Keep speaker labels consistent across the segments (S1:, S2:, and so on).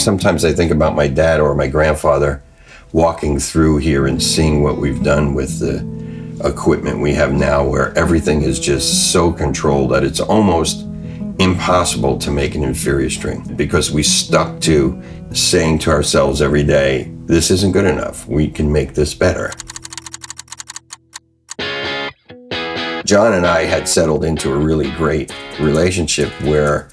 S1: Sometimes I think about my dad or my grandfather walking through here and seeing what we've done with the equipment we have now, where everything is just so controlled that it's almost impossible to make an inferior string, because we stuck to saying to ourselves every day, this isn't good enough, we can make this better. John and I had settled into a really great relationship where,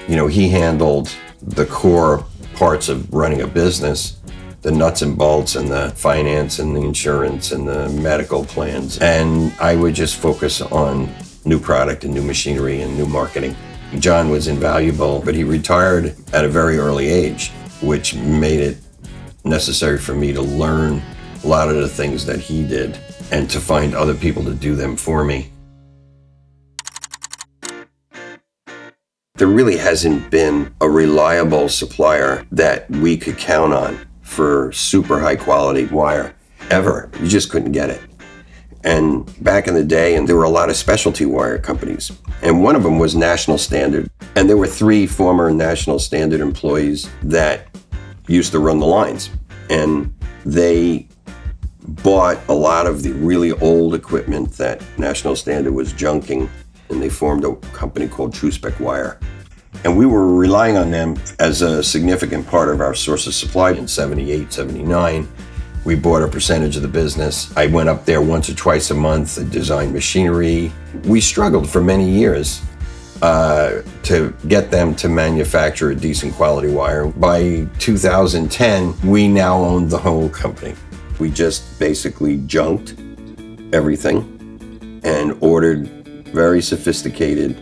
S1: he handled the core parts of running a business, the nuts and bolts and the finance and the insurance and the medical plans. And I would just focus on new product and new machinery and new marketing. John was invaluable, but he retired at a very early age, which made it necessary for me to learn a lot of the things that he did and to find other people to do them for me. There really hasn't been a reliable supplier that we could count on for super high quality wire ever. You just couldn't get it. And back in the day, and there were a lot of specialty wire companies, and one of them was National Standard. And there were 3 former National Standard employees that used to run the lines. And they bought a lot of the really old equipment that National Standard was junking, and they formed a company called TruSpec Wire. And we were relying on them as a significant part of our source of supply. In 78, 79, we bought a percentage of the business. I went up there once or twice a month and designed machinery. We struggled for many years to get them to manufacture a decent quality wire. By 2010, we now owned the whole company. We just basically junked everything and ordered very sophisticated,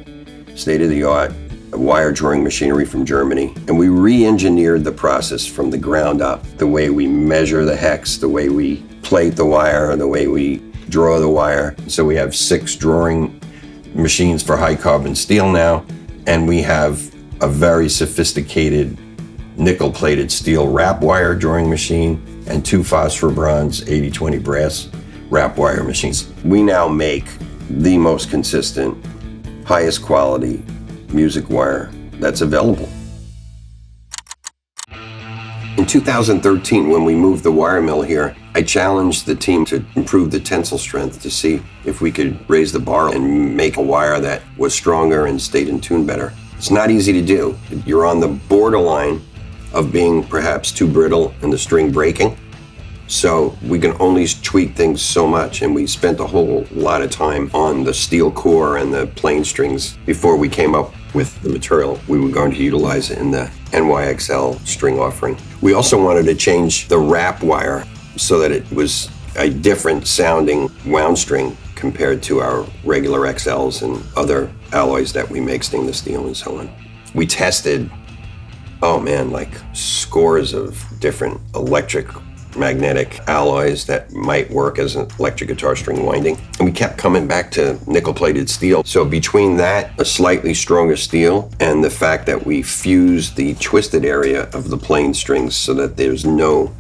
S1: state-of-the-art wire drawing machinery from Germany. And we re-engineered the process from the ground up. The way we measure the hex, the way we plate the wire, the way we draw the wire. So we have 6 drawing machines for high carbon steel now, and we have a very sophisticated nickel-plated steel wrap wire drawing machine and 2 phosphor bronze 80/20 brass wrap wire machines. We now make the most consistent, highest quality music wire that's available. In 2013, when we moved the wire mill here, I challenged the team to improve the tensile strength to see if we could raise the bar and make a wire that was stronger and stayed in tune better. It's not easy to do. You're on the borderline of being perhaps too brittle and the string breaking. So we can only tweak things so much, and we spent a whole lot of time on the steel core and the plain strings before we came up with the material we were going to utilize in the NYXL string offering. We also wanted to change the wrap wire so that it was a different sounding wound string compared to our regular XLs and other alloys that we make, stainless steel and so on. We tested, like scores of different electric magnetic alloys that might work as an electric guitar string winding. And we kept coming back to nickel-plated steel. So between that, a slightly stronger steel, and the fact that we fused the twisted area of the plain strings so that there's no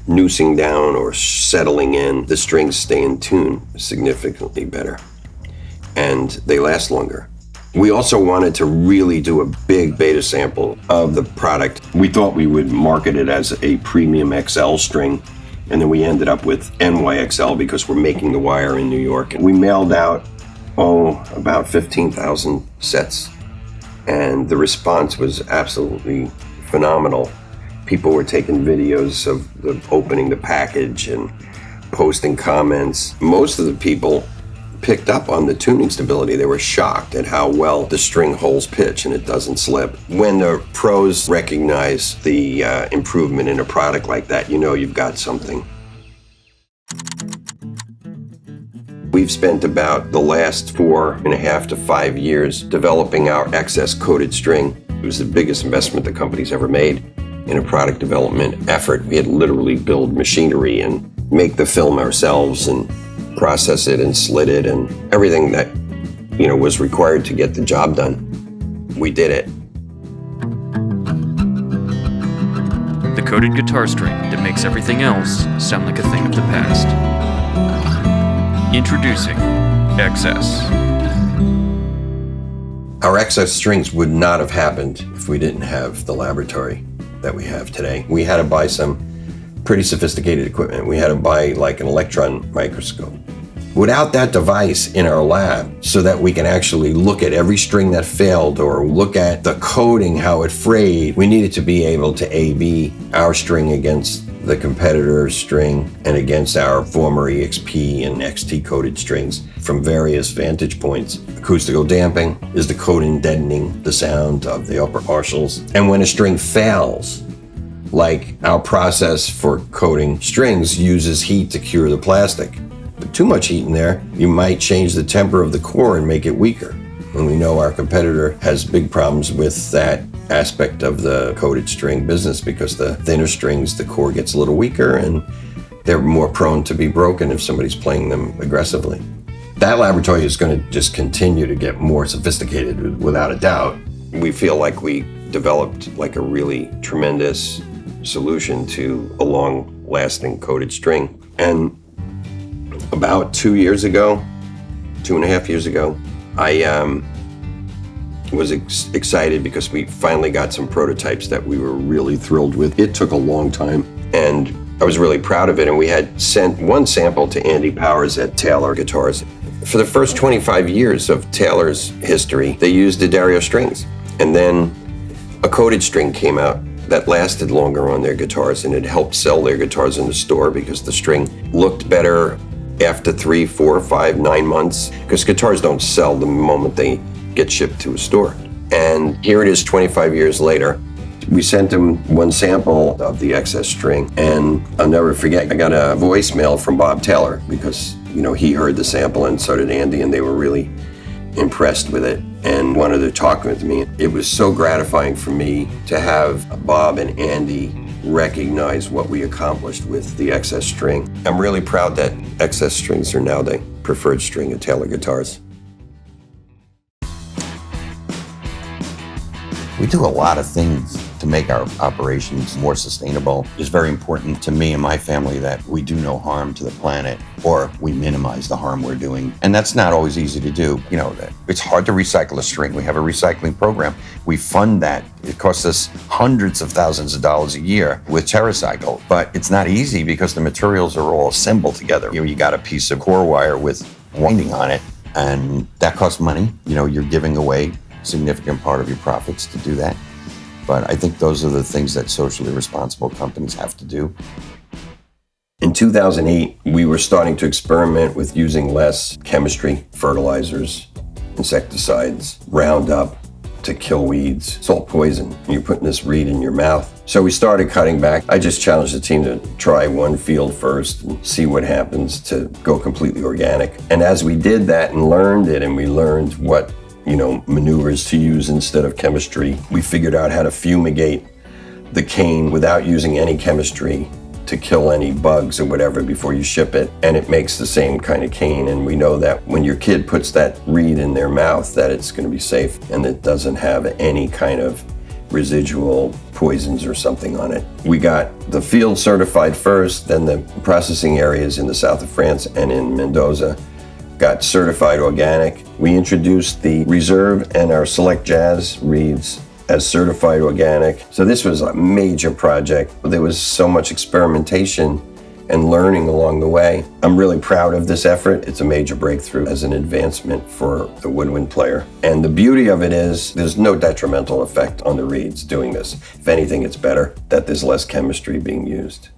S1: noosing down or settling in, the strings stay in tune significantly better. And they last longer. We also wanted to really do a big beta sample of the product. We thought we would market it as a premium XL string, and then we ended up with NYXL because we're making the wire in New York. And we mailed out, about 15,000 sets, and the response was absolutely phenomenal. People were taking videos of opening the package and posting comments. Most of the people picked up on the tuning stability. They were shocked at how well the string holds pitch and it doesn't slip. When the pros recognize the improvement in a product like that, you've got something. We've spent about the last 4.5 to 5 years developing our XS coated string. It was the biggest investment the company's ever made in a product development effort. We had to literally build machinery and make the film ourselves and process it and slit it and everything that was required to get the job done. We did it.
S2: The coated guitar string that makes everything else sound like a thing of the past. Introducing XS.
S1: Our XS strings would not have happened if we didn't have the laboratory. that we have today. We had to buy some pretty sophisticated equipment. We had to buy like an electron microscope. Without that device in our lab, so that we can actually look at every string that failed or look at the coating, how it frayed, we needed to be able to A/B our string against the competitor's string and against our former EXP and XT coated strings from various vantage points. Acoustical damping, is the coating deadening the sound of the upper partials? And when a string fails, like our process for coating strings uses heat to cure the plastic. But too much heat in there, you might change the temper of the core and make it weaker. And we know our competitor has big problems with that aspect of the coated string business because the thinner strings, the core gets a little weaker and they're more prone to be broken if somebody's playing them aggressively. That laboratory is going to just continue to get more sophisticated without a doubt. We feel like we developed like a really tremendous solution to a long-lasting coated string. And about 2.5 years ago, I was excited because we finally got some prototypes that we were really thrilled with. It took a long time, and I was really proud of it. And we had sent one sample to Andy Powers at Taylor Guitars. For the first 25 years of Taylor's history, they used D'Addario strings. And then a coated string came out that lasted longer on their guitars, and it helped sell their guitars in the store because the string looked better after 3, 4, 5, 9 months, because guitars don't sell the moment they get shipped to a store. And here it is 25 years later. We sent him one sample of the XS string, and I'll never forget, I got a voicemail from Bob Taylor because, he heard the sample and so did Andy, and they were really impressed with it and wanted to talk with me. It was so gratifying for me to have Bob and Andy recognize what we accomplished with the XS string. I'm really proud that XS strings are now the preferred string of Taylor Guitars.
S3: We do a lot of things to make our operations more sustainable. It's very important to me and my family that we do no harm to the planet, or we minimize the harm we're doing. And that's not always easy to do. It's hard to recycle a string. We have a recycling program. We fund that. It costs us hundreds of thousands of dollars a year with TerraCycle, but it's not easy because the materials are all assembled together. You got a piece of core wire with winding on it, and that costs money. You're giving away a significant part of your profits to do that. But I think those are the things that socially responsible companies have to do.
S1: In 2008, we were starting to experiment with using less chemistry, fertilizers, insecticides, Roundup to kill weeds. It's all poison. You're putting this reed in your mouth. So we started cutting back. I just challenged the team to try one field first and see what happens to go completely organic. And as we did that and learned it, and we learned what maneuvers to use instead of chemistry, we figured out how to fumigate the cane without using any chemistry to kill any bugs or whatever before you ship it. And it makes the same kind of cane. And we know that when your kid puts that reed in their mouth, that it's going to be safe and it doesn't have any kind of residual poisons or something on it. We got the field certified first, then the processing areas in the south of France and in Mendoza got certified organic. We introduced the Reserve and our Select Jazz reeds as certified organic. So this was a major project. There was so much experimentation and learning along the way. I'm really proud of this effort. It's a major breakthrough as an advancement for the woodwind player. And the beauty of it is there's no detrimental effect on the reeds doing this. If anything, it's better that there's less chemistry being used.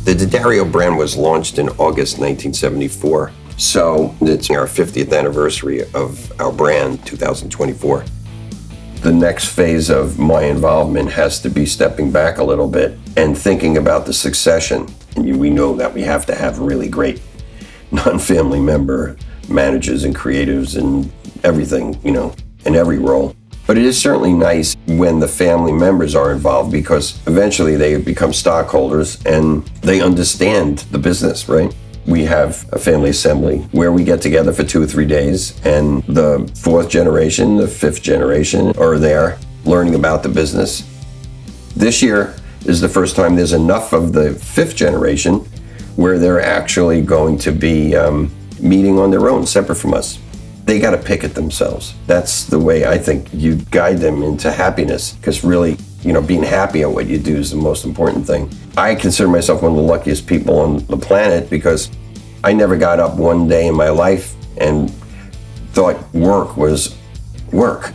S1: The D'Addario brand was launched in August 1974, so it's our 50th anniversary of our brand, 2024. The next phase of my involvement has to be stepping back a little bit and thinking about the succession. And we know that we have to have really great non-family member managers and creatives and everything, in every role. But it is certainly nice when the family members are involved because eventually they become stockholders and they understand the business, right? We have a family assembly where we get together for 2 or 3 days, and the 4th generation, the 5th generation are there learning about the business. This year is the first time there's enough of the fifth generation where they're actually going to be meeting on their own, separate from us. They got to pick it themselves. That's the way I think you guide them into happiness, because really, being happy at what you do is the most important thing. I consider myself one of the luckiest people on the planet because I never got up one day in my life and thought work was work.